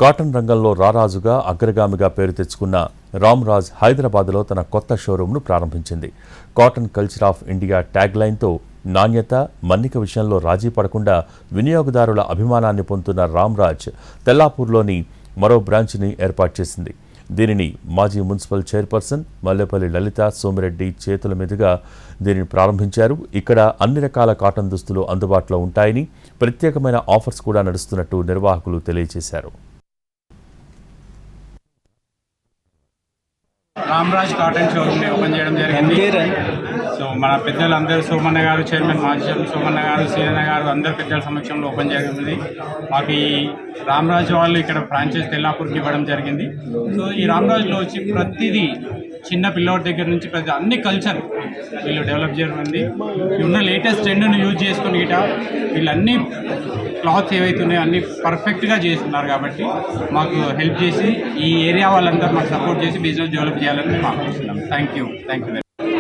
Cotton రంగంలో రారాజుగా అగ్రగామిగా పేరు తెచ్చుకున్న రామ్రాజ్ హైదరాబాద్లో తన కొత్త షోరూంను ప్రారంభించింది. Cotton culture of India tag లైన్తో నాణ్యత, మన్నిక విషయంలో రాజీ పడకుండా వినియోగదారుల అభిమానాన్ని పొందుతున్న రామ్రాజ్ తెల్లాపూర్లోని మరో బ్రాంచ్ని ఏర్పాటు చేసింది. దీనిని మాజీ మున్సిపల్ చైర్పర్సన్ మల్లేపల్లి లలిత సోమిరెడ్డి చేతుల మీదుగా దీనిని ప్రారంభించారు. ఇక్కడ అన్ని రకాల కాటన్ దుస్తులు అందుబాటులో ఉంటాయని, ప్రత్యేకమైన ఆఫర్స్ కూడా నడుస్తున్నట్టు నిర్వాహకులు తెలియజేశారు. రామ్రాజ్ కాటన్ షోరూమ్ని ఓపెన్ చేయడం జరిగింది. సో మన పెద్దలందరూ సోమన్న గారు, చైర్మన్ మాజీ సోమన్న గారు, సీనన్న గారు అందరు పెద్దల సమక్షంలో ఓపెన్ జరిగింది. మాకు ఈ రామ్రాజ్ వాళ్ళు ఇక్కడ ఫ్రాంచైజ్ తెల్లాపూర్కి ఇవ్వడం జరిగింది. సో ఈ రామ్రాజ్లో వచ్చి ప్రతిదీ చిన్న పిల్లవాడి దగ్గర నుంచి ప్రతి అన్ని కల్చర్ వీళ్ళు డెవలప్ చేయడం. ఉన్న లేటెస్ట్ ట్రెండ్ను యూజ్ చేసుకుని గిట వీళ్ళన్నీ క్లాత్స్ ఏవైతున్నాయో అన్నీ పర్ఫెక్ట్గా చేస్తున్నారు. కాబట్టి మాకు హెల్ప్ చేసి ఈ ఏరియా వాళ్ళందరూ మాకు సపోర్ట్ చేసి బిజినెస్ డెవలప్ చేయాలని మాకు వస్తున్నాం. Thank you.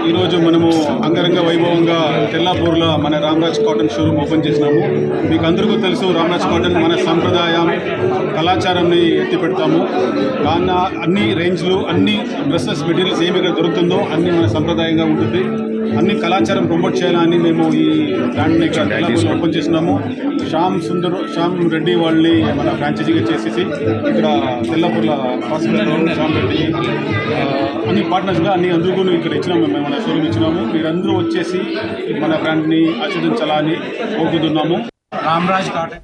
ఈరోజు మనము అంగరంగ వైభవంగా తెల్లాపూర్లో మన రామ్రాజ్ కాటన్ షోరూమ్ ఓపెన్ చేసినాము. మీకు అందరికీ తెలుసు, రామ్రాజ్ కాటన్ మన సంప్రదాయం కళాచారాన్ని ఎత్తి పెడతాము. దాన్ని అన్ని రేంజ్లు, అన్ని డ్రెస్సెస్ మెటీరియల్స్ ఏమి ఇక్కడ దొరుకుతుందో అన్నీ మన సంప్రదాయంగా ఉంటుంది. అన్ని కళాచారం ప్రమోట్ చేయాలని మేము ఈ బ్రాండ్ని ఇక్కడ తెల్లాపూర్లో ఓపెన్ చేసినాము. శ్యామ్ రెడ్డి వాళ్ళని మన ఫ్రాంచైజీగా చేసేసి ఇక్కడ తెల్లాపూర్లో హాస్పిటల్ శ్యామ్ రెడ్డి అన్ని పార్ట్నర్స్గా అన్ని అందరూ ఇక్కడ ఇచ్చినాము. మేము మన షోరూమ్ ఇచ్చినాము. మీరందరూ వచ్చేసి మన బ్రాండ్ని ఆస్వాదించాలని కోరుకుంటున్నాము. రామ్రాజ్ కాటన్